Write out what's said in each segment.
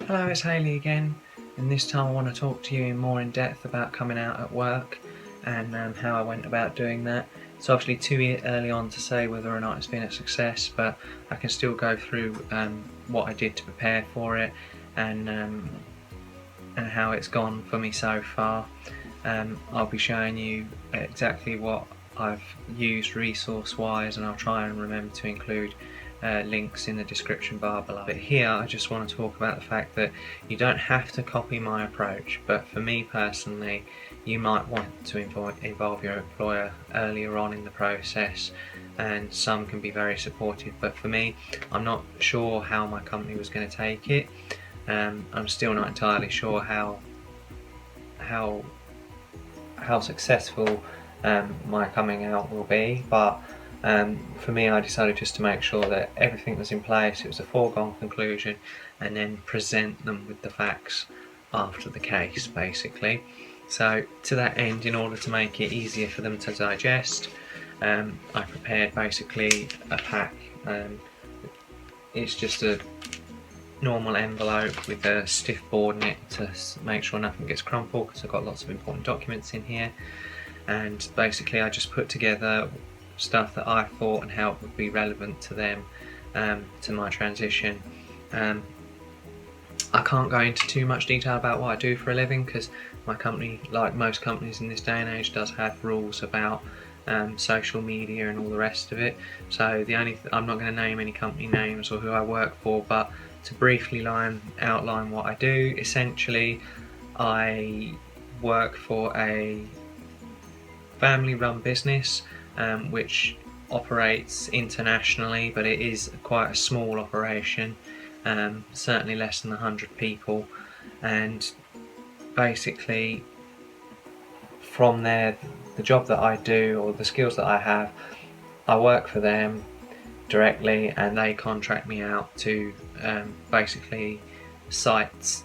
Hello, it's Hayley again, and this time I want to talk to you more in depth about coming out at work and how I went about doing that. It's obviously too early on to say whether or not it's been a success, but I can still go through what I did to prepare for it and how it's gone for me so far. I'll be showing you exactly what I've used resource-wise, and I'll try and remember to include links in the description bar below. But here I just want to talk about the fact that you don't have to copy my approach, but for me personally, you might want to involve your employer earlier on in the process, and some can be very supportive, but for me, I'm not sure how my company was going to take it. I'm still not entirely sure how successful my coming out will be, but for me, I decided just to make sure that everything was in place, it was a foregone conclusion, and then present them with the facts after the case, basically. So to that end, in order to make it easier for them to digest, I prepared basically a pack. It's just a normal envelope with a stiff board in it to make sure nothing gets crumpled, because I've got lots of important documents in here. And basically I just put together stuff that I thought and how it would be relevant to them, to my transition. I can't go into too much detail about what I do for a living, because my company, like most companies in this day and age, does have rules about social media and all the rest of it. So I'm not going to name any company names or who I work for, but to briefly outline what I do, essentially I work for a family-run business which operates internationally, but it is quite a small operation, certainly less than 100 people, and basically from there, the job that I do or the skills that I have, I work for them directly and they contract me out to basically sites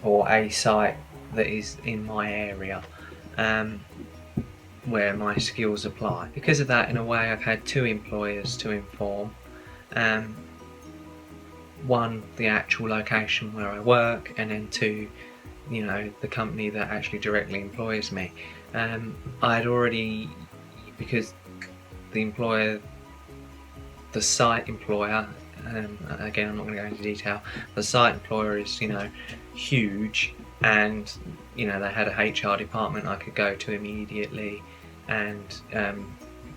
or a site that is in my area where my skills apply. Because of that, in a way, I've had two employers to inform. One, the actual location where I work, and then two, the company that actually directly employs me. I'd already, because the site employer, again I'm not going to go into detail, the site employer is huge, and they had a HR department I could go to immediately and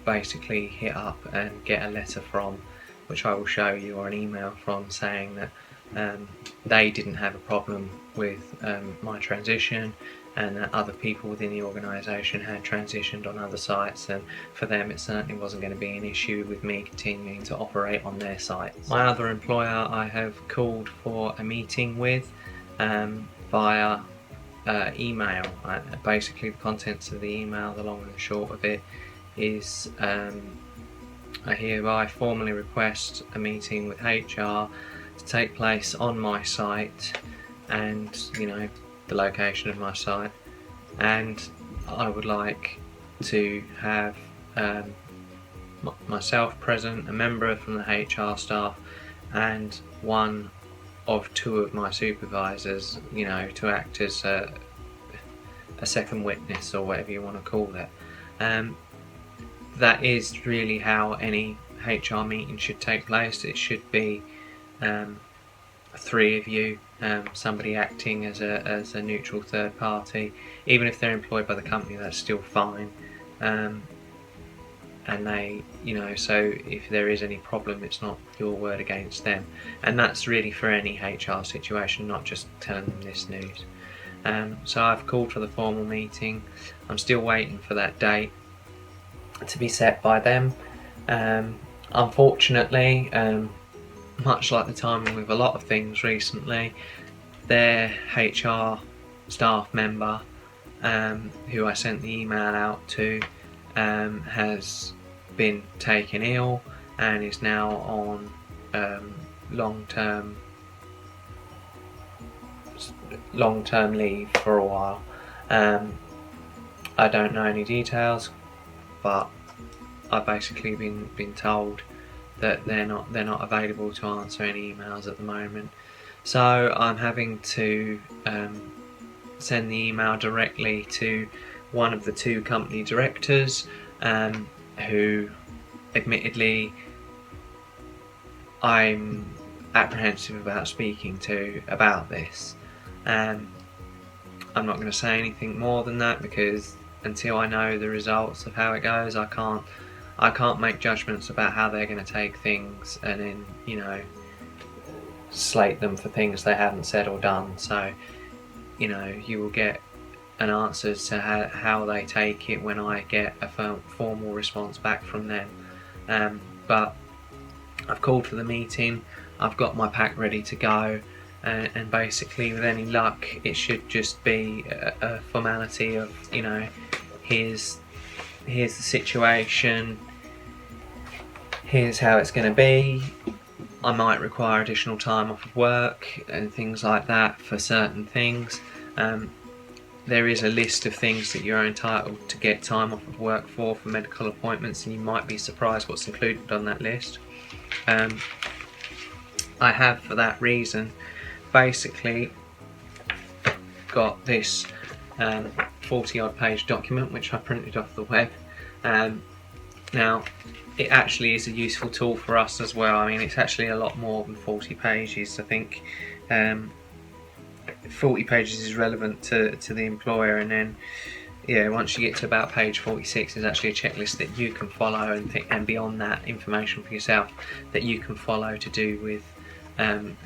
basically hit up and get a letter from, which I will show you, or an email from, saying that they didn't have a problem with my transition, and that other people within the organisation had transitioned on other sites, and for them it certainly wasn't going to be an issue with me continuing to operate on their sites. My other employer I have called for a meeting with via email. Basically the contents of the email, the long and the short of it, is I hereby formally request a meeting with HR to take place on my site, and the location of my site, and I would like to have myself present, a member from the HR staff, and one of two of my supervisors, to act as a second witness, or whatever you want to call it. That is really how any HR meeting should take place. It should be three of you, somebody acting as a neutral third party. Even if they're employed by the company, that's still fine. And they, so if there is any problem, it's not your word against them. And that's really for any HR situation, not just telling them this news. So I've called for the formal meeting. I'm still waiting for that date to be set by them. Unfortunately, much like the timing with a lot of things recently, their HR staff member, who I sent the email out to, has been taken ill and is now on long-term leave for a while. I don't know any details, but I've basically been told that they're not available to answer any emails at the moment. So I'm having to send the email directly to one of the two company directors, who admittedly I'm apprehensive about speaking to about this. I'm not going to say anything more than that, because until I know the results of how it goes, I can't make judgments about how they're going to take things and then, you know, slate them for things they haven't said or done. So, you know, you will get an answer to how they take it when I get a formal response back from them. But I've called for the meeting, I've got my pack ready to go, and basically with any luck it should just be a formality of, you know, here's the situation, here's how it's going to be. I might require additional time off of work and things like that for certain things. There is a list of things that you're entitled to get time off of work for medical appointments, and you might be surprised what's included on that list. I have, for that reason, basically got this 40 odd page document which I printed off the web. Now it actually is a useful tool for us as well. I mean, it's actually a lot more than 40 pages. I think 40 pages is relevant to the employer, and then yeah, once you get to about page 46 there's actually a checklist that you can follow, and beyond that, information for yourself that you can follow to do with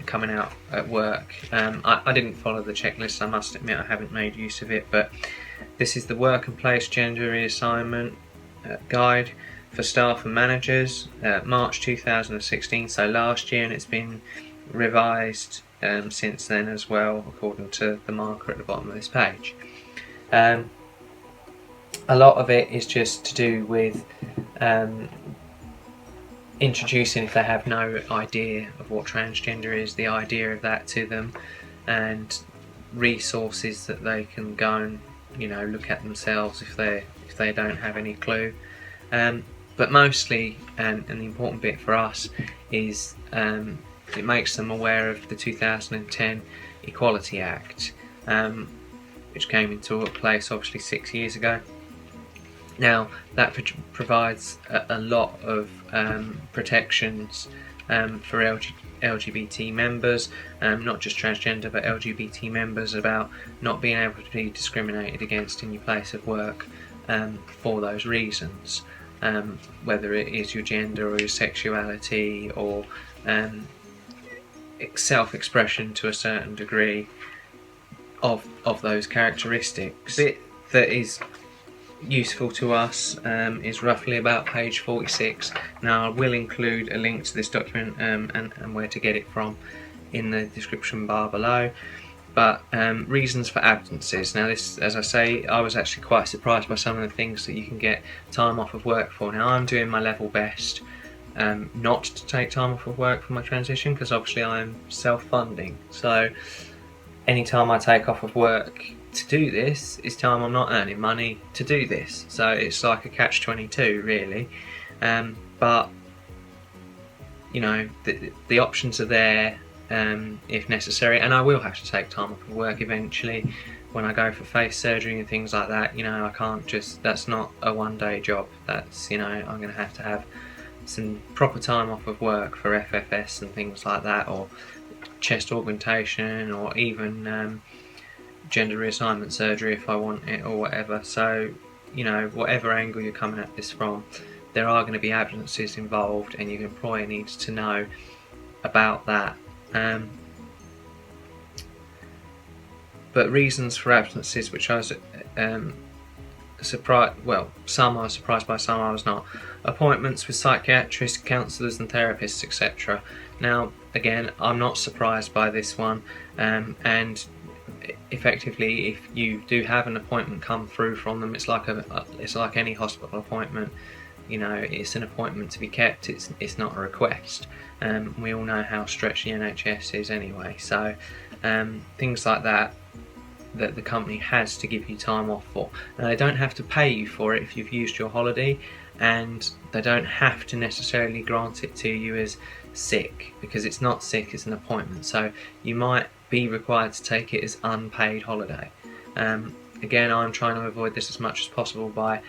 coming out at work. I didn't follow the checklist, I must admit. I haven't made use of it, but this is the Work and Place Gender Reassignment Guide for Staff and Managers, March 2016, so last year, and it's been revised since then as well, according to the marker at the bottom of this page. A lot of it is just to do with introducing, if they have no idea of what transgender is, the idea of that to them, and resources that they can go and, you know, look at themselves if they don't have any clue. But mostly, and the important bit for us is it makes them aware of the 2010 Equality Act, which came into place obviously 6 years ago. Now that provides a lot of protections for LGBT members, not just transgender but LGBT members, about not being able to be discriminated against in your place of work for those reasons, whether it is your gender or your sexuality or self-expression to a certain degree of those characteristics. The bit that is useful to us is roughly about page 46. Now I will include a link to this document and where to get it from in the description bar below. But reasons for absences. Now this, as I say, I was actually quite surprised by some of the things that you can get time off of work for. Now I'm doing my level best not to take time off of work for my transition, because obviously I'm self-funding, so any time I take off of work to do this is time I'm not earning money to do this, so it's like a catch-22 really. But you know, the options are there if necessary, and I will have to take time off of work eventually when I go for face surgery and things like that. You know, I can't just, that's not a one-day job. That's, you know, I'm going to have some proper time off of work for FFS and things like that, or chest augmentation, or even gender reassignment surgery if I want it, or whatever. So, you know, whatever angle you're coming at this from, there are going to be absences involved, and your employer needs to know about that. But reasons for absences, which I was surprised, well, some I was surprised by, some I was not. Appointments with psychiatrists, counsellors and therapists, etc. Now again, I'm not surprised by this one, and effectively if you do have an appointment come through from them, it's like any hospital appointment. You know, it's an appointment to be kept, it's not a request. We all know how stretched the NHS is anyway, so things like that the company has to give you time off for. Now they don't have to pay you for it if you've used your holiday, and they don't have to necessarily grant it to you as sick, because it's not sick, it's an appointment. So you might be required to take it as unpaid holiday. Again, I'm trying to avoid this as much as possible by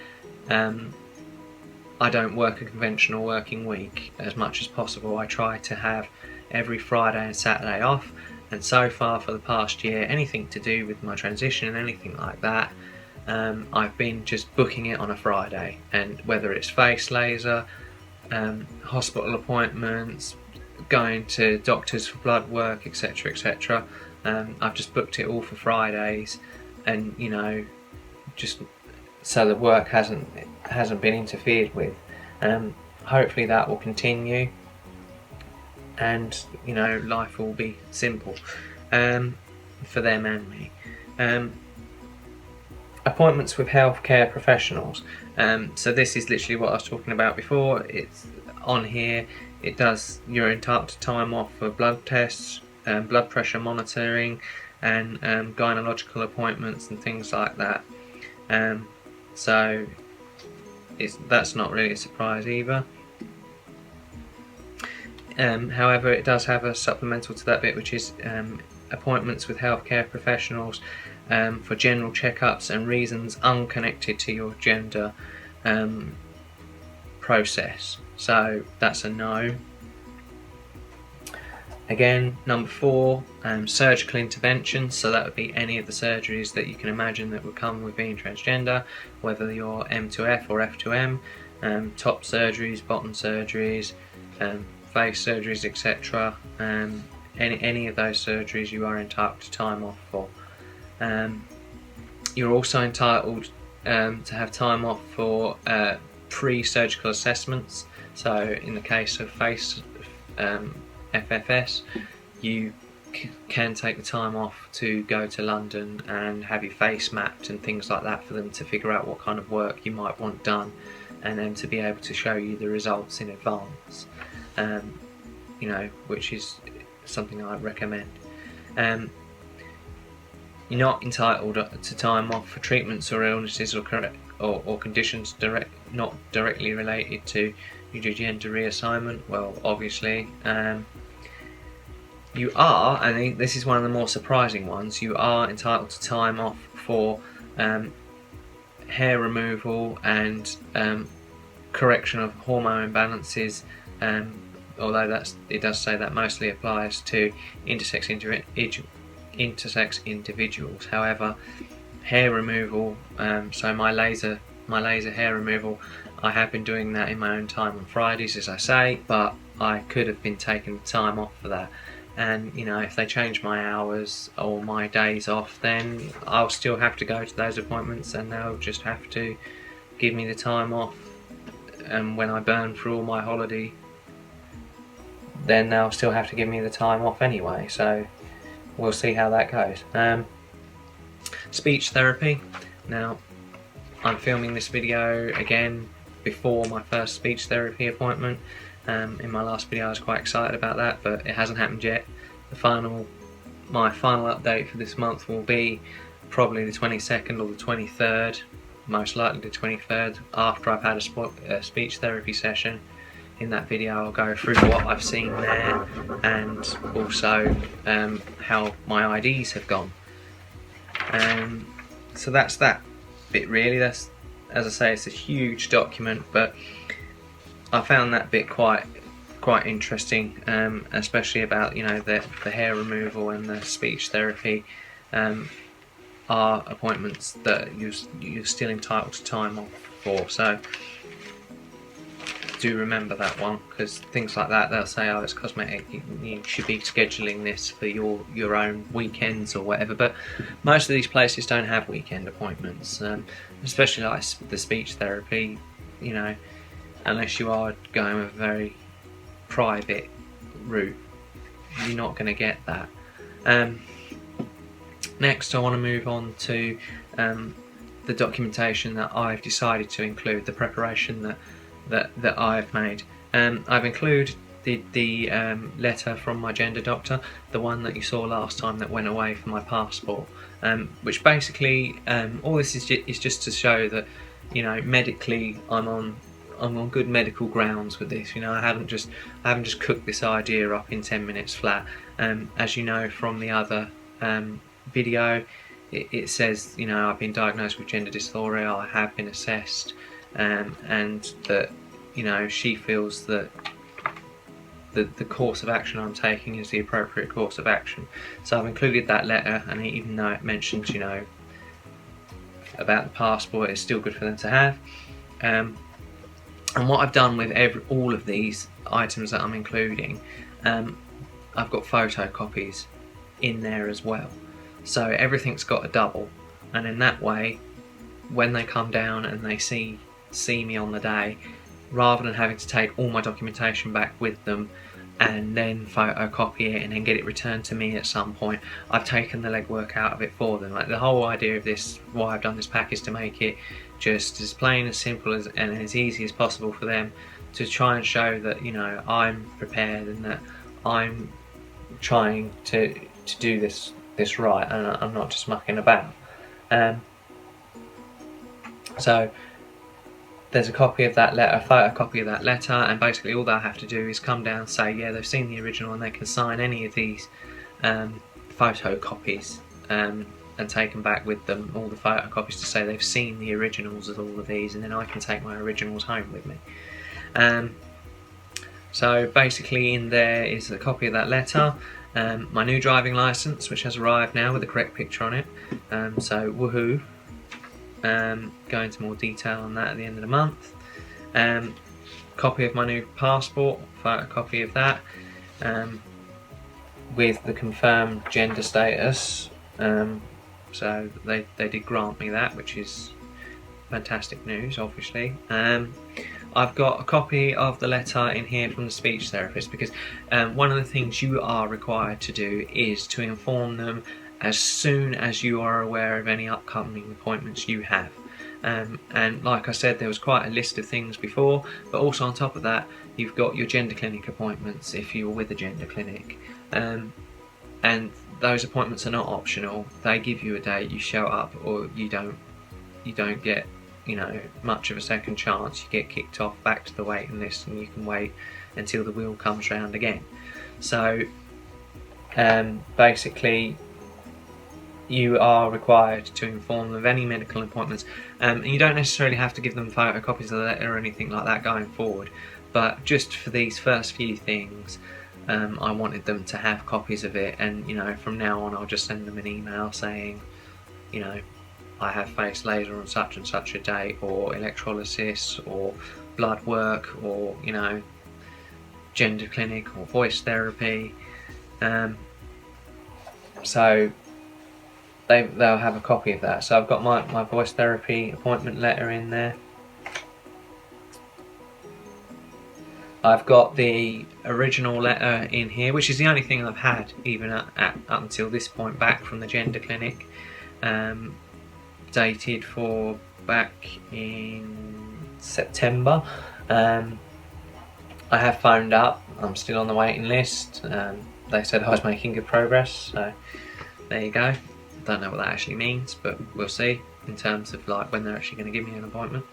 I don't work a conventional working week as much as possible. I try to have every Friday and Saturday off, and so far for the past year, anything to do with my transition and anything like that, I've been just booking it on a Friday, and whether it's face laser, hospital appointments, going to doctors for blood work, etc, etc, I've just booked it all for Fridays, and you know, just so the work hasn't been interfered with. Hopefully that will continue, and you know, life will be simple for them and me. Appointments with healthcare professionals. So this is literally what I was talking about before. It's on here. It does, you're entitled to time off for blood tests, blood pressure monitoring, and gynecological appointments and things like that. So that's not really a surprise either. However, it does have a supplemental to that bit, which is appointments with healthcare professionals for general checkups and reasons unconnected to your gender process. So that's a no. Again, number 4, surgical interventions. So that would be any of the surgeries that you can imagine that would come with being transgender, whether you're M2F or F2M, top surgeries, bottom surgeries, face surgeries, etc. Any of those surgeries you are entitled to time off for. You're also entitled to have time off for pre-surgical assessments. So in the case of face FFS, you can take the time off to go to London and have your face mapped and things like that, for them to figure out what kind of work you might want done, and then to be able to show you the results in advance, you know, which is something I'd recommend. You're not entitled to time off for treatments or illnesses or conditions not directly related to your gender reassignment. Well, obviously, you are, and this is one of the more surprising ones, you are entitled to time off for hair removal and correction of hormone imbalances, although it does say that mostly applies to intersex individuals. However, hair removal, so my laser hair removal, I have been doing that in my own time on Fridays, as I say, but I could have been taking time off for that. And you know, if they change my hours or my days off, then I'll still have to go to those appointments, and they'll just have to give me the time off. And when I burn through all my holiday, then they'll still have to give me the time off anyway. So we'll see how that goes. Speech therapy. Now, I'm filming this video again before my first speech therapy appointment. In my last video I was quite excited about that, but it hasn't happened yet. My final update for this month will be probably the 22nd or the 23rd, most likely the 23rd, after I've had a speech therapy session. In that video I'll go through what I've seen there, and also how my IDs have gone. So that's that bit really. That's, as I say, it's a huge document, but I found that bit quite interesting, especially about, you know, the hair removal and the speech therapy are appointments that you're still entitled to time off for. So do remember that one, because things like that, they'll say, oh, it's cosmetic, you should be scheduling this for your own weekends or whatever. But most of these places don't have weekend appointments, especially like the speech therapy, you know, unless you are going with a very private route, you're not going to get that. Next I want to move on to the documentation that I've decided to include, the preparation that I've made. I've included the letter from my gender doctor, the one that you saw last time that went away for my passport, which basically all this is just to show that, you know, medically I'm I'm on good medical grounds with this. You know, I haven't just cooked this idea up in 10 minutes flat. As you know from the other video, it says, you know, I've been diagnosed with gender dysphoria, I have been assessed, and that, you know, she feels that the course of action I'm taking is the appropriate course of action. So I've included that letter, and even though it mentions, you know, about the passport, it's still good for them to have. And what I've done with all of these items that I'm including, I've got photocopies in there as well. So everything's got a double, and in that way, when they come down and they see me on the day, rather than having to take all my documentation back with them and then photocopy it and then get it returned to me at some point, I've taken the legwork out of it for them. Like, the whole idea of this, why I've done this pack, is to make it just as plain, as simple as and as easy as possible for them, to try and show that, you know, I'm prepared and that I'm trying to do this right, and I'm not just mucking about. So there's a copy of that letter, a photocopy of that letter, and basically all they have to do is come down and say, yeah, they've seen the original, and they can sign any of these photocopies and take them back with them, all the photocopies, to say they've seen the originals of all of these, and then I can take my originals home with me. So basically in there is a copy of that letter, my new driving licence, which has arrived now with the correct picture on it, so woohoo. Go into more detail on that at the end of the month. Copy of my new passport, photocopy of that, with the confirmed gender status. So they did grant me that, which is fantastic news, obviously. I've got a copy of the letter in here from the speech therapist, because one of the things you are required to do is to inform them as soon as you are aware of any upcoming appointments you have. And like I said, there was quite a list of things before, but also on top of that, you've got your gender clinic appointments if you're with a gender clinic. And those appointments are not optional. They give you a date, you show up, or you don't get, you know, much of a second chance. You get kicked off back to the waiting list, and you can wait until the wheel comes round again. So basically, you are required to inform them of any medical appointments, and you don't necessarily have to give them photocopies of the letter or anything like that going forward, but just for these first few things, I wanted them to have copies of it. And, you know, from now on I'll just send them an email saying, you know, I have face laser on such and such a date, or electrolysis, or blood work, or, you know, gender clinic, or voice therapy. So they'll have a copy of that. So I've got my voice therapy appointment letter in there. I've got the original letter in here, which is the only thing I've had even up until this point back from the gender clinic, dated for back in September. I have phoned up, I'm still on the waiting list. They said I was making good progress, so there you go. Don't know what that actually means, but we'll see in terms of like when they're actually going to give me an appointment.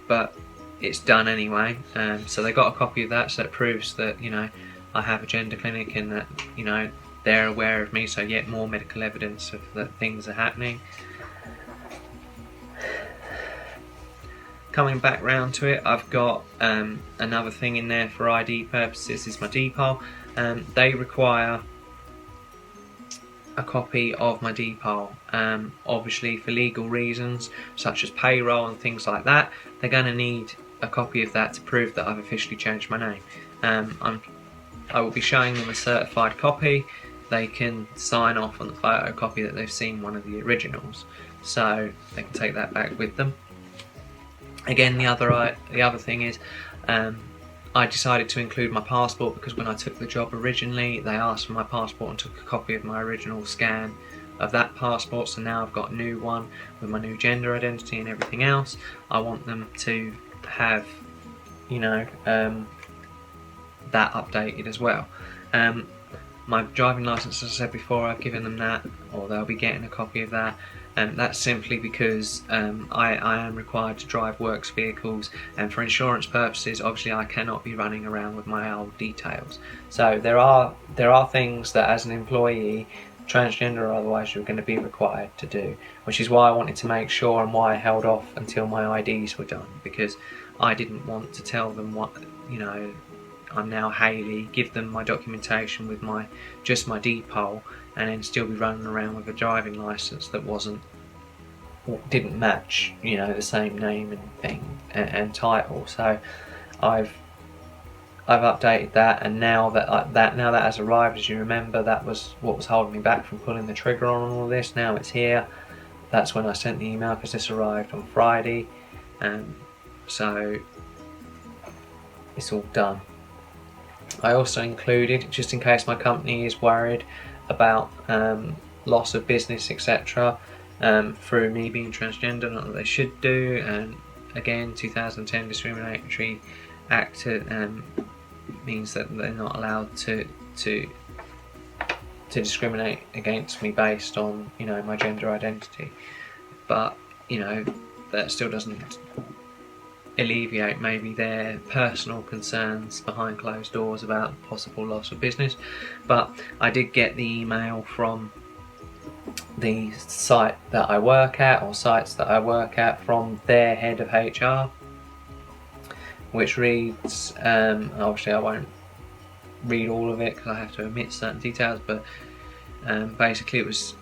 But it's done anyway. So they got a copy of that, so it proves that, you know, I have a gender clinic, and that, you know, they're aware of me, so yet more medical evidence of that things are happening. Coming back round to it, I've got another thing in there for ID purposes. This is my depot. They require a copy of my depot, obviously for legal reasons such as payroll and things like that. They're going to need a copy of that to prove that I've officially changed my name. I will be showing them a certified copy. They can sign off on the photocopy that they've seen one of the originals, so they can take that back with them. Again, the other thing is, I decided to include my passport, because when I took the job originally, they asked for my passport and took a copy of my original scan of that passport. So now I've got a new one with my new gender identity and everything else. I want them to have, you know, that updated as well. My driving licence, as I said before, I've given them that, or they'll be getting a copy of that. That's simply because I am required to drive works vehicles, and for insurance purposes obviously I cannot be running around with my old details. So there are things that as an employee, transgender or otherwise, you're going to be required to do, which is why I wanted to make sure and why I held off until my IDs were done, because I didn't want to tell them what, you know, I'm now Hayley, give them my documentation with just my depot, and then still be running around with a driving licence that didn't match, you know, the same name and thing and title. So I've updated that, and now that has arrived, as you remember, that was what was holding me back from pulling the trigger on all this. Now it's here. That's when I sent the email, because this arrived on Friday, so it's all done. I also included, just in case my company is worried about loss of business, etc., through me being transgender, not that they should do. And again, 2010 Discriminatory Act means that they're not allowed to discriminate against me based on, you know, my gender identity. But, you know, that still doesn't alleviate maybe their personal concerns behind closed doors about possible loss of business. But I did get the email from the site that I work at, or sites that I work at, from their head of HR, which reads, obviously I won't read all of it because I have to omit certain details, but basically it was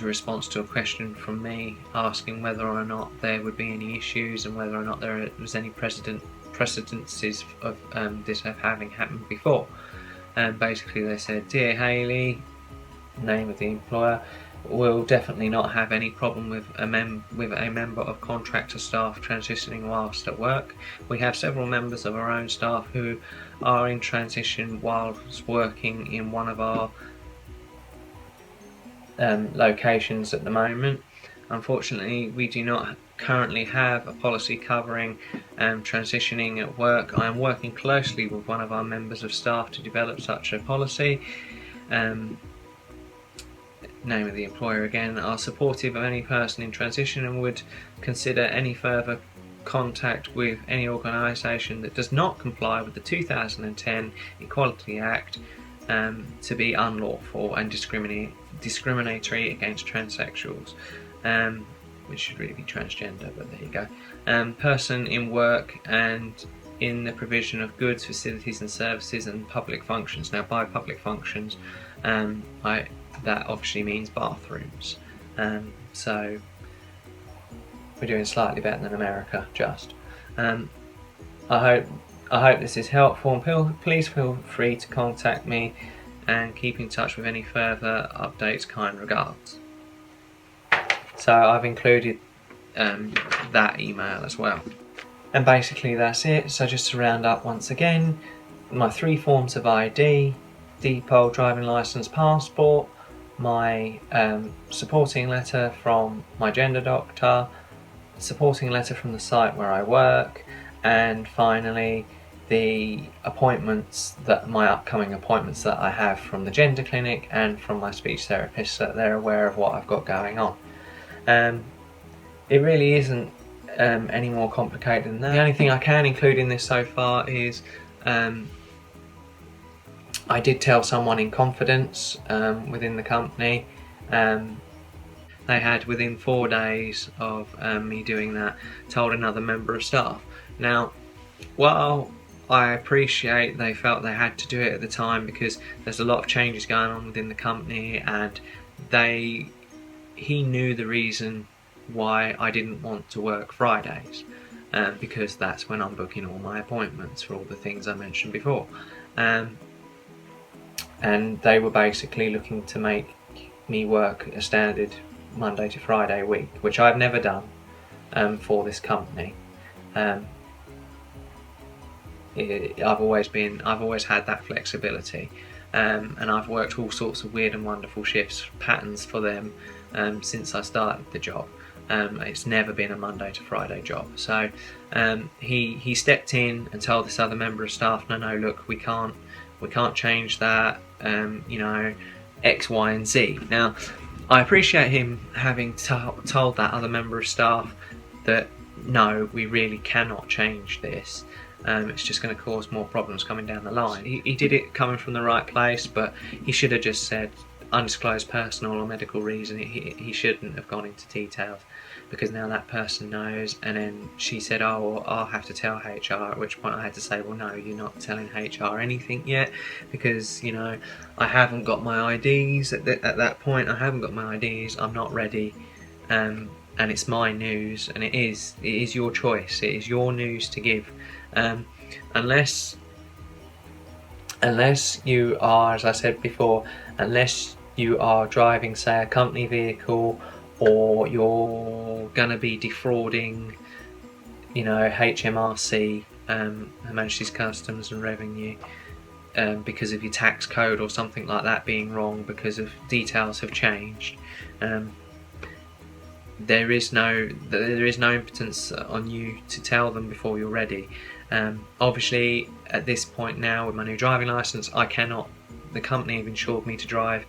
a response to a question from me asking whether or not there would be any issues and whether or not there was any precedences of this having happened before. And basically they said, "Dear Hayley," name of the employer, "will definitely not have any problem with a member of contractor staff transitioning whilst at work. We have several members of our own staff who are in transition whilst working in one of our locations at the moment. Unfortunately, we do not currently have a policy covering transitioning at work. I am working closely with one of our members of staff to develop such a policy." Name of the employer again, "are supportive of any person in transition and would consider any further contact with any organisation that does not comply with the 2010 Equality Act to be unlawful and discriminatory against transsexuals," which should really be transgender, but there you go. "Person in work and in the provision of goods, facilities and services and public functions." Now by public functions, that obviously means bathrooms. So we're doing slightly better than America, just. I hope this is helpful, and please feel free to contact me and keep in touch with any further updates. Kind regards. So I've included that email as well. And basically that's it. So just to round up once again, my 3 forms of ID: depot, driving licence, passport, my supporting letter from my gender doctor, supporting letter from the site where I work, and finally the appointments, my upcoming appointments that I have from the gender clinic and from my speech therapist, so that they're aware of what I've got going on. It really isn't any more complicated than that. The only thing I can include in this so far is I did tell someone in confidence within the company. They had, within 4 days of me doing that, told another member of staff. Now, while I appreciate they felt they had to do it at the time because there's a lot of changes going on within the company, and he knew the reason why I didn't want to work Fridays, because that's when I'm booking all my appointments for all the things I mentioned before. And they were basically looking to make me work a standard Monday to Friday week, which I've never done for this company. I've always had that flexibility, and I've worked all sorts of weird and wonderful shifts patterns for them since I started the job. It's never been a Monday to Friday job. So he stepped in and told this other member of staff, no, look, we can't change that, you know, X, Y and Z. Now I appreciate him having told that other member of staff that no, we really cannot change this. It's just going to cause more problems coming down the line. He did it coming from the right place, but he should have just said undisclosed personal or medical reason. He shouldn't have gone into details, because now that person knows. And then she said, oh, well, I'll have to tell HR, at which point I had to say, well, no, you're not telling HR anything yet, because, you know, I haven't got my IDs at that point. I haven't got my IDs, I'm not ready, and it's my news, and it is your choice, it is your news to give, unless you are, as I said before, unless you are driving, say, a company vehicle, or you're going to be defrauding, you know, HMRC, Her Majesty's Customs and Revenue, because of your tax code or something like that being wrong because of details have changed. There is no impotence on you to tell them before you're ready. Obviously, at this point now, with my new driving licence, I cannot. The company have insured me to drive,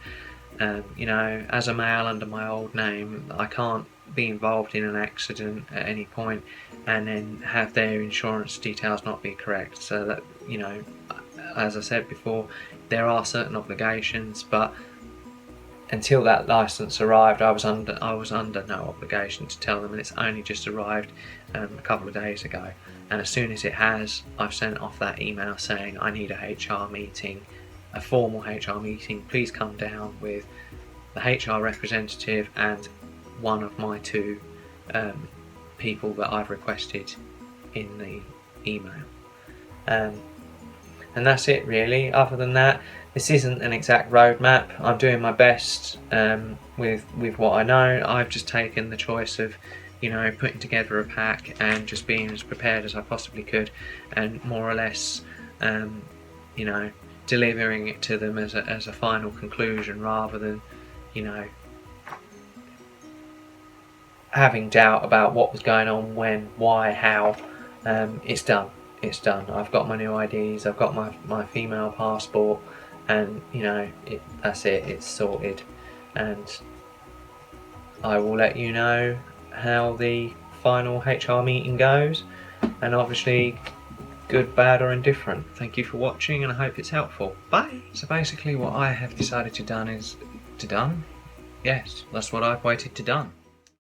you know, as a male under my old name. I can't be involved in an accident at any point and then have their insurance details not be correct. So that, you know, as I said before, there are certain obligations, but until that licence arrived, I was under no obligation to tell them, and it's only just arrived a couple of days ago. And as soon as it has, I've sent off that email saying I need a HR meeting, a formal HR meeting. Please come down with the HR representative and one of my two people that I've requested in the email. And that's it really. Other than that, this isn't an exact roadmap. I'm doing my best with what I know. I've just taken the choice of, you know, putting together a pack and just being as prepared as I possibly could, and more or less, you know, delivering it to them as a final conclusion, rather than, you know, having doubt about what was going on, when, why, how. It's done. It's done. I've got my new IDs. I've got my female passport, and, you know, that's it. It's sorted, and I will let you know how the final HR meeting goes, and obviously good, bad or indifferent. Thank you for watching, and I hope it's helpful. Bye! So basically what I have decided to done is to done. Yes, that's what I've waited to done.